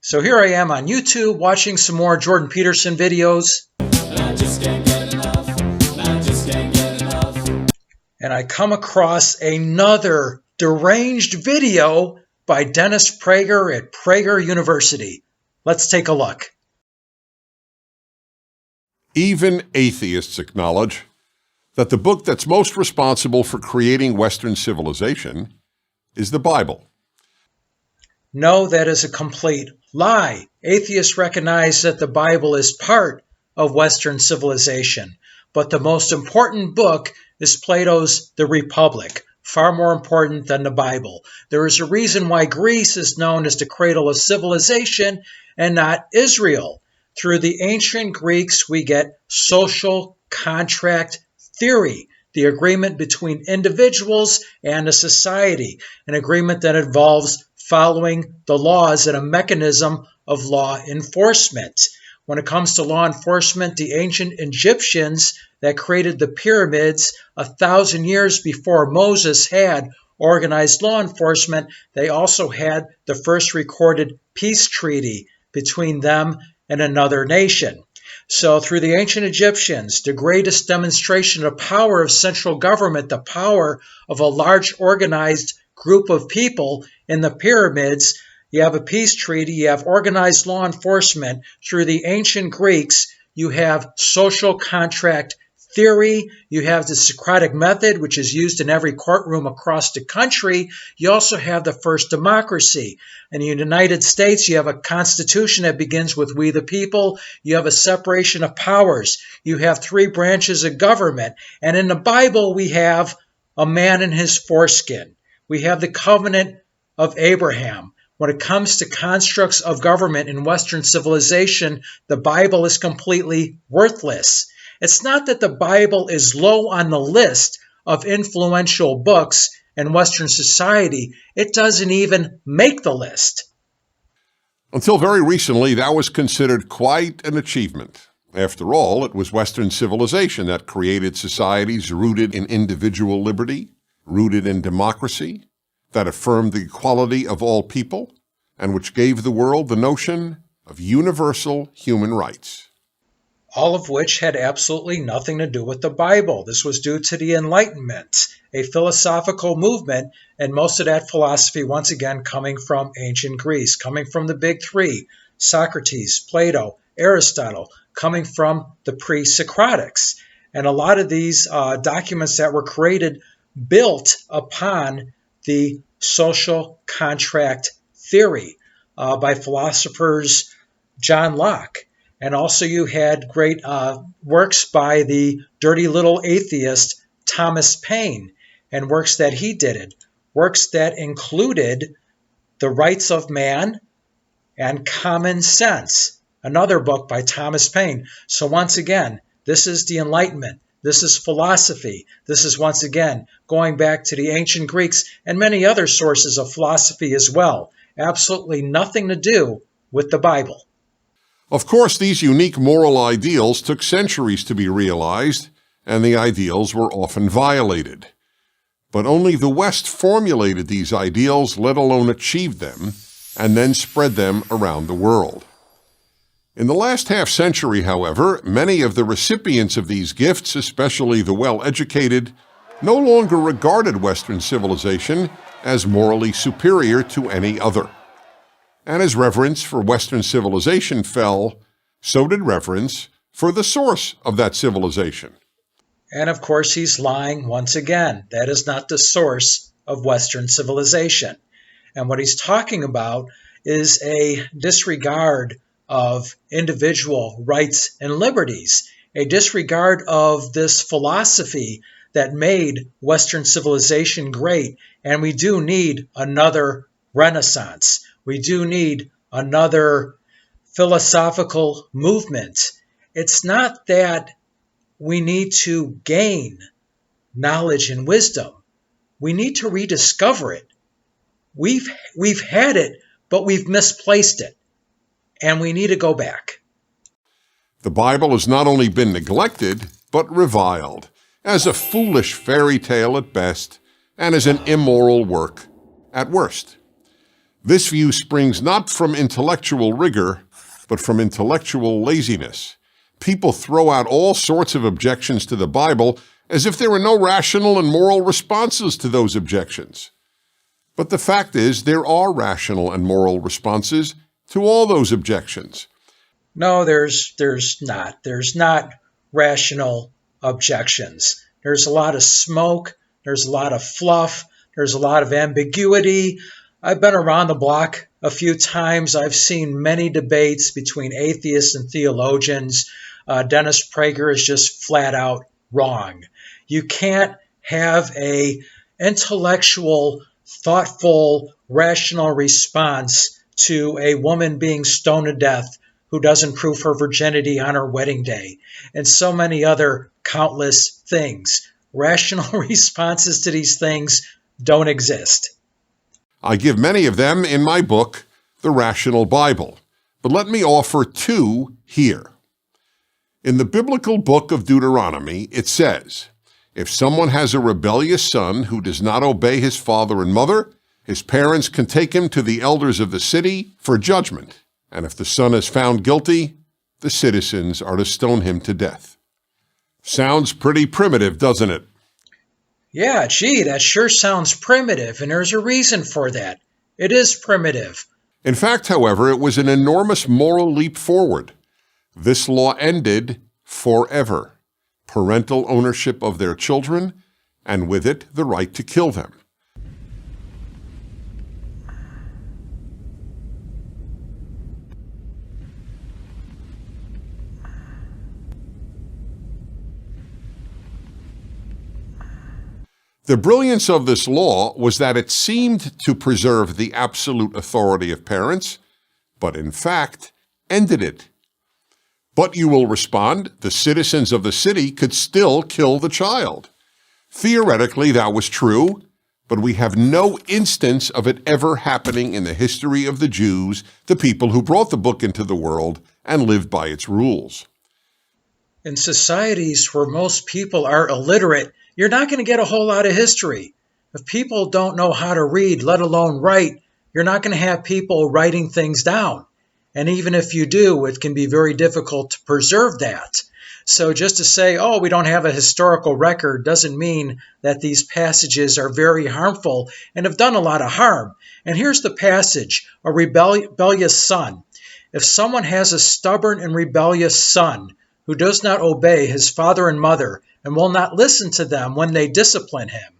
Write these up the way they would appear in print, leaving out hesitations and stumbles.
So here I am on YouTube watching some more Jordan Peterson videos. And I come across another deranged video by Dennis Prager at Prager University. Let's take a look. Even atheists acknowledge that the book that's most responsible for creating Western civilization is the Bible. No, that is a complete lie. Atheists recognize that the Bible is part of Western civilization, but the most important book is Plato's The Republic, far more important than the Bible. There is a reason why Greece is known as the cradle of civilization and not Israel. Through the ancient Greeks, we get social contract theory, the agreement between individuals and a society, an agreement that involves following the laws and a mechanism of law enforcement. When it comes to law enforcement, the ancient Egyptians that created the pyramids 1,000 years before Moses had organized law enforcement, they also had the first recorded peace treaty between them and another nation. So through the ancient Egyptians, the greatest demonstration of power of central government, the power of a large organized group of people in the pyramids, you have a peace treaty, you have organized law enforcement. Through the ancient Greeks, you have social contract theory, you have the Socratic Method, which is used in every courtroom across the country. You also have the first democracy. In the United States, you have a constitution that begins with we the people. You have a separation of powers. You have 3 branches of government. And in the Bible, we have a man in his foreskin. We have the covenant of Abraham. When it comes to constructs of government in Western civilization, the Bible is completely worthless. It's not that the Bible is low on the list of influential books in Western society. It doesn't even make the list. Until very recently, that was considered quite an achievement. After all, it was Western civilization that created societies rooted in individual liberty, rooted in democracy, that affirmed the equality of all people, and which gave the world the notion of universal human rights. All of which had absolutely nothing to do with the Bible. This was due to the Enlightenment, a philosophical movement, and most of that philosophy, once again, coming from ancient Greece, coming from the big 3, Socrates, Plato, Aristotle, coming from the pre-Socratics. And a lot of these documents that were created built upon the social contract theory by philosophers John Locke. And also you had great works by the dirty little atheist Thomas Paine, and works that he did, works that included The Rights of Man and Common Sense, another book by Thomas Paine. So once again, this is the Enlightenment. This is philosophy. This is once again going back to the ancient Greeks and many other sources of philosophy as well. Absolutely nothing to do with the Bible. Of course, these unique moral ideals took centuries to be realized, and the ideals were often violated. But only the West formulated these ideals, let alone achieved them, and then spread them around the world. In the last half-century, however, many of the recipients of these gifts, especially the well-educated, no longer regarded Western civilization as morally superior to any other. And as reverence for Western civilization fell, so did reverence for the source of that civilization. And of course, he's lying once again. That is not the source of Western civilization. And what he's talking about is a disregard of individual rights and liberties, a disregard of this philosophy that made Western civilization great. And we do need another Renaissance. We do need another philosophical movement. It's not that we need to gain knowledge and wisdom. We need to rediscover it. We've had it, but we've misplaced it, and we need to go back. The Bible has not only been neglected, but reviled as a foolish fairy tale at best and as an immoral work at worst. This view springs not from intellectual rigor, but from intellectual laziness. People throw out all sorts of objections to the Bible as if there were no rational and moral responses to those objections. But the fact is, there are rational and moral responses to all those objections. No, there's not. There's not rational objections. There's a lot of smoke. There's a lot of fluff. There's a lot of ambiguity. I've been around the block a few times. I've seen many debates between atheists and theologians. Dennis Prager is just flat out wrong. You can't have a intellectual, thoughtful, rational response to a woman being stoned to death who doesn't prove her virginity on her wedding day, and so many other countless things. Rational responses to these things don't exist. I give many of them in my book, The Rational Bible, but let me offer two here. In the biblical book of Deuteronomy, it says, if someone has a rebellious son who does not obey his father and mother, his parents can take him to the elders of the city for judgment, and if the son is found guilty, the citizens are to stone him to death. Sounds pretty primitive, doesn't it? Yeah, gee, that sure sounds primitive, and there's a reason for that. It is primitive. In fact, however, it was an enormous moral leap forward. This law ended forever parental ownership of their children, and with it, the right to kill them. The brilliance of this law was that it seemed to preserve the absolute authority of parents, but in fact ended it. But you will respond, the citizens of the city could still kill the child. Theoretically, that was true, but we have no instance of it ever happening in the history of the Jews, the people who brought the book into the world and lived by its rules. In societies where most people are illiterate, you're not going to get a whole lot of history. If people don't know how to read, let alone write, you're not going to have people writing things down. And even if you do, it can be very difficult to preserve that. So just to say, oh, we don't have a historical record doesn't mean that these passages are very harmful and have done a lot of harm. And here's the passage, a rebellious son. If someone has a stubborn and rebellious son who does not obey his father and mother and will not listen to them when they discipline him,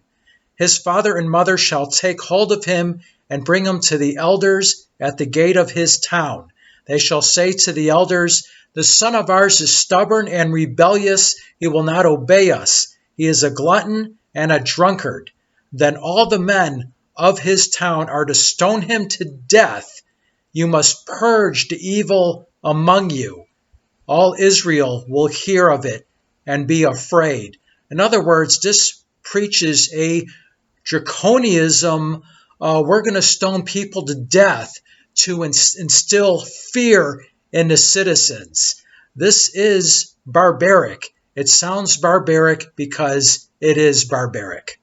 his father and mother shall take hold of him and bring him to the elders at the gate of his town. They shall say to the elders, the son of ours is stubborn and rebellious. He will not obey us. He is a glutton and a drunkard. Then all the men of his town are to stone him to death. You must purge the evil among you. All Israel will hear of it and be afraid. In other words, this preaches a draconianism. We're going to stone people to death to instill fear in the citizens. This is barbaric. It sounds barbaric because it is barbaric.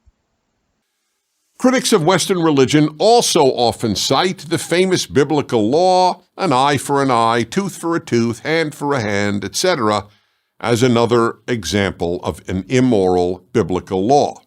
Critics of Western religion also often cite the famous biblical law, an eye for an eye, tooth for a tooth, hand for a hand, etc., as another example of an immoral biblical law.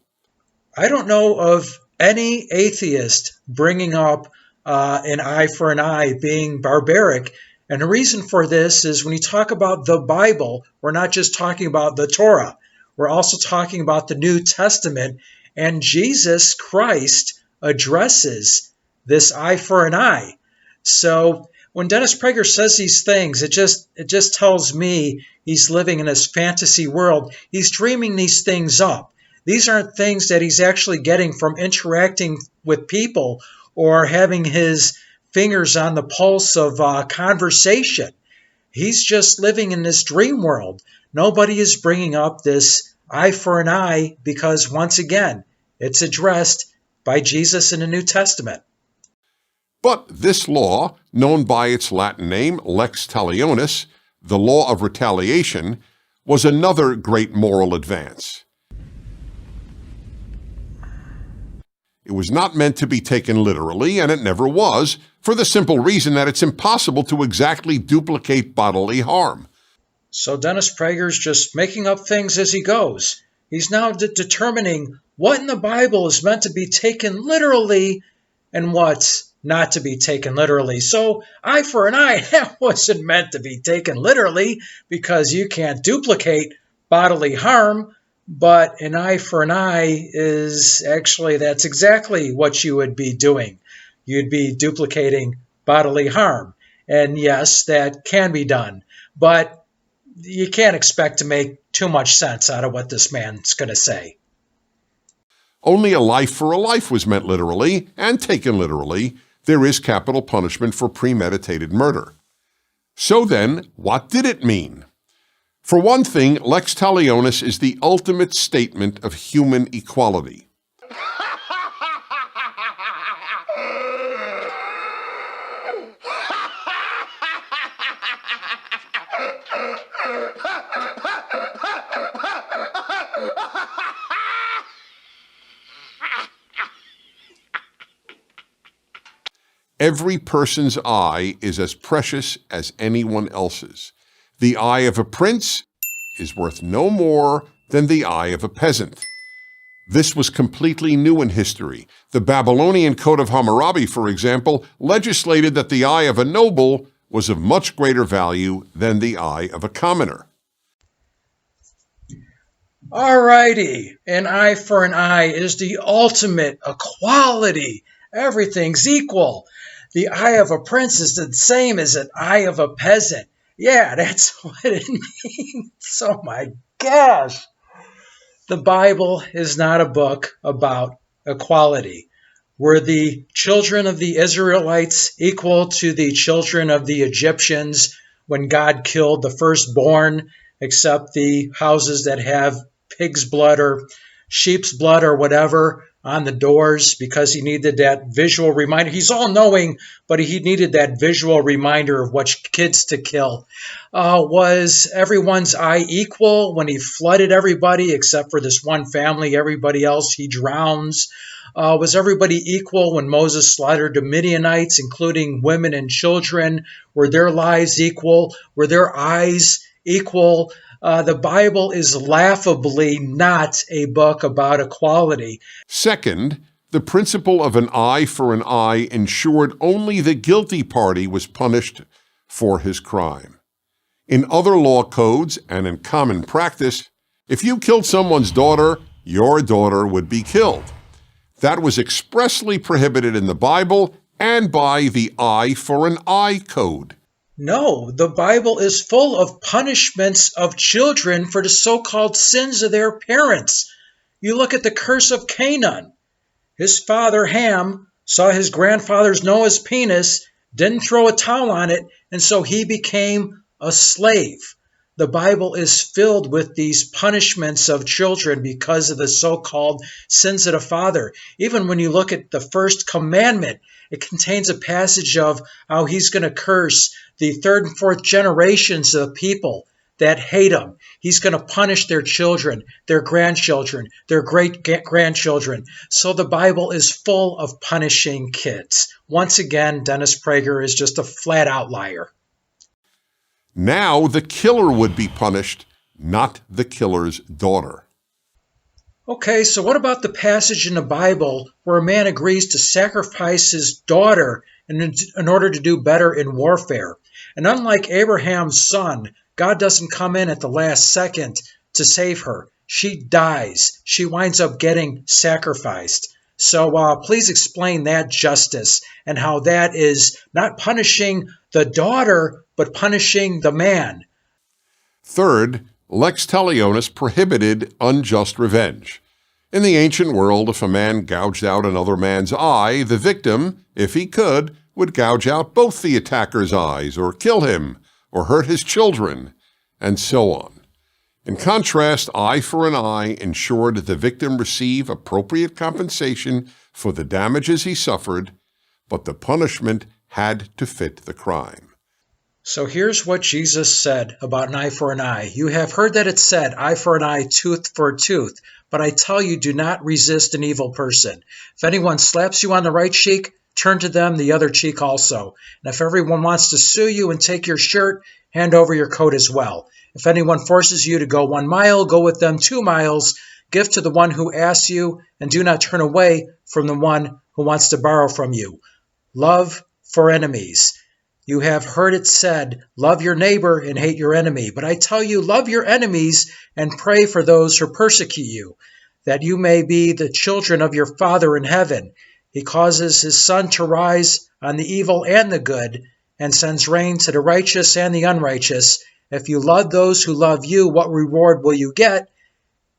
I don't know of any atheist bringing up an eye for an eye being barbaric. And the reason for this is when you talk about the Bible, we're not just talking about the Torah. We're also talking about the New Testament. And Jesus Christ addresses this eye for an eye. So when Dennis Prager says these things, it just tells me he's living in this fantasy world. He's dreaming these things up. These aren't things that he's actually getting from interacting with people or having his fingers on the pulse of conversation. He's just living in this dream world. Nobody is bringing up this eye for an eye because, once again, it's addressed by Jesus in the New Testament. But this law, known by its Latin name, lex talionis, the law of retaliation, was another great moral advance. It was not meant to be taken literally, and it never was, for the simple reason that it's impossible to exactly duplicate bodily harm. So Dennis Prager's just making up things as he goes. He's now determining what in the Bible is meant to be taken literally and what's not to be taken literally. So eye for an eye, that wasn't meant to be taken literally because you can't duplicate bodily harm. But an eye for an eye is actually, that's exactly what you would be doing. You'd be duplicating bodily harm. And yes, that can be done. But you can't expect to make too much sense out of what this man's going to say. Only a life for a life was meant literally, and taken literally. There is capital punishment for premeditated murder. So then, what did it mean? For one thing, lex talionis is the ultimate statement of human equality. Every person's eye is as precious as anyone else's. The eye of a prince is worth no more than the eye of a peasant. This was completely new in history. The Babylonian Code of Hammurabi, for example, legislated that the eye of a noble was of much greater value than the eye of a commoner. Alrighty, an eye for an eye is the ultimate equality. Everything's equal. The eye of a prince is the same as an eye of a peasant. Yeah, that's what it means. Oh my gosh. The Bible is not a book about equality. Were the children of the Israelites equal to the children of the Egyptians when God killed the firstborn, except the houses that have pig's blood or sheep's blood or whatever on the doors, because he needed that visual reminder? He's all-knowing, but he needed that visual reminder of which kids to kill. Was everyone's eye equal when he flooded everybody except for this one family? Everybody else he drowns. Was everybody equal when Moses slaughtered the Midianites, including women and children? Were their lives equal? Were their eyes equal? The Bible is laughably not a book about equality. Second, the principle of an eye for an eye ensured only the guilty party was punished for his crime. In other law codes and in common practice, if you killed someone's daughter, your daughter would be killed. That was expressly prohibited in the Bible and by the eye for an eye code. No, the Bible is full of punishments of children for the so-called sins of their parents. You look at the curse of Canaan. His father, Ham, saw his grandfather's Noah's penis, didn't throw a towel on it, and so he became a slave. The Bible is filled with these punishments of children because of the so-called sins of the father. Even when you look at the first commandment, it contains a passage of how he's going to curse the third and fourth generations of people that hate him. He's going to punish their children, their grandchildren, their great-grandchildren. So the Bible is full of punishing kids. Once again, Dennis Prager is just a flat-out liar. Now the killer would be punished, not the killer's daughter. Okay, so what about the passage in the Bible where a man agrees to sacrifice his daughter in order to do better in warfare? And unlike Abraham's son, God doesn't come in at the last second to save her. She dies. She winds up getting sacrificed. So please explain that justice and how that is not punishing the daughter, but punishing the man. Third, lex talionis prohibited unjust revenge. In the ancient world, if a man gouged out another man's eye, the victim, if he could, would gouge out both the attacker's eyes, or kill him, or hurt his children, and so on. In contrast, eye for an eye ensured the victim receive appropriate compensation for the damages he suffered, but the punishment had to fit the crime. So here's what Jesus said about an eye for an eye. You have heard that it said, eye for an eye, tooth for a tooth. But I tell you, do not resist an evil person. If anyone slaps you on the right cheek, turn to them the other cheek also. And if everyone wants to sue you and take your shirt, hand over your coat as well. If anyone forces you to go 1 mile, go with them 2 miles. Give to the one who asks you, and do not turn away from the one who wants to borrow from you. Love for enemies. You have heard it said, love your neighbor and hate your enemy. But I tell you, love your enemies and pray for those who persecute you, that you may be the children of your Father in heaven. He causes his sun to rise on the evil and the good, and sends rain to the righteous and the unrighteous. If you love those who love you, what reward will you get?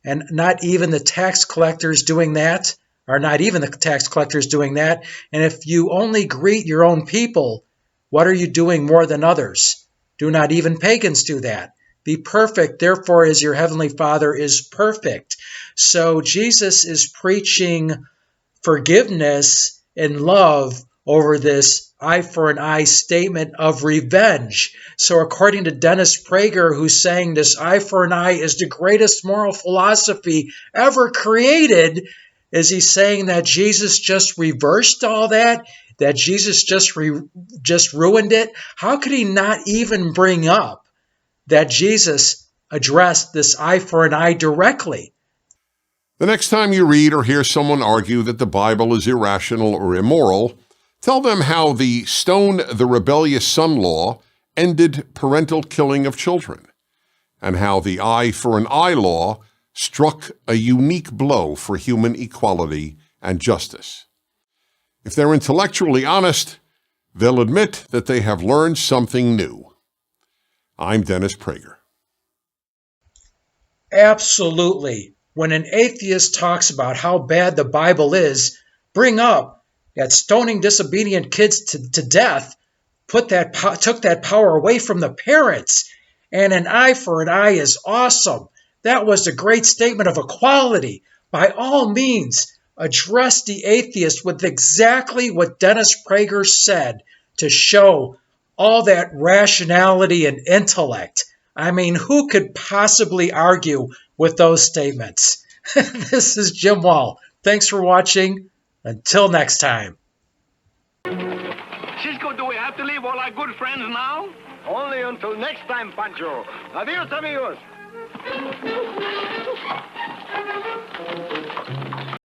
And not even the tax collectors doing that? Are not even the tax collectors doing that? And if you only greet your own people, what are you doing more than others? Do not even pagans do that? Be perfect, therefore, as your heavenly Father is perfect. So Jesus is preaching forgiveness and love over this eye for an eye statement of revenge. So according to Dennis Prager, who's saying this eye for an eye is the greatest moral philosophy ever created, is he saying that Jesus just reversed all that? That Jesus just ruined it? How could he not even bring up that Jesus addressed this eye for an eye directly? The next time you read or hear someone argue that the Bible is irrational or immoral, tell them how the stone the rebellious son law ended parental killing of children, and how the eye for an eye law struck a unique blow for human equality and justice. If they're intellectually honest, they'll admit that they have learned something new. I'm Dennis Prager. Absolutely. When an atheist talks about how bad the Bible is, bring up that stoning disobedient kids to death took that power away from the parents. And an eye for an eye is awesome. That was a great statement of equality. By all means, address the atheist with exactly what Dennis Prager said to show all that rationality and intellect. I mean, who could possibly argue with those statements? This is Jim Wall. Thanks for watching. Until next time. Cisco, do we have to leave all our good friends now? Only until next time, Pancho. Adios, amigos.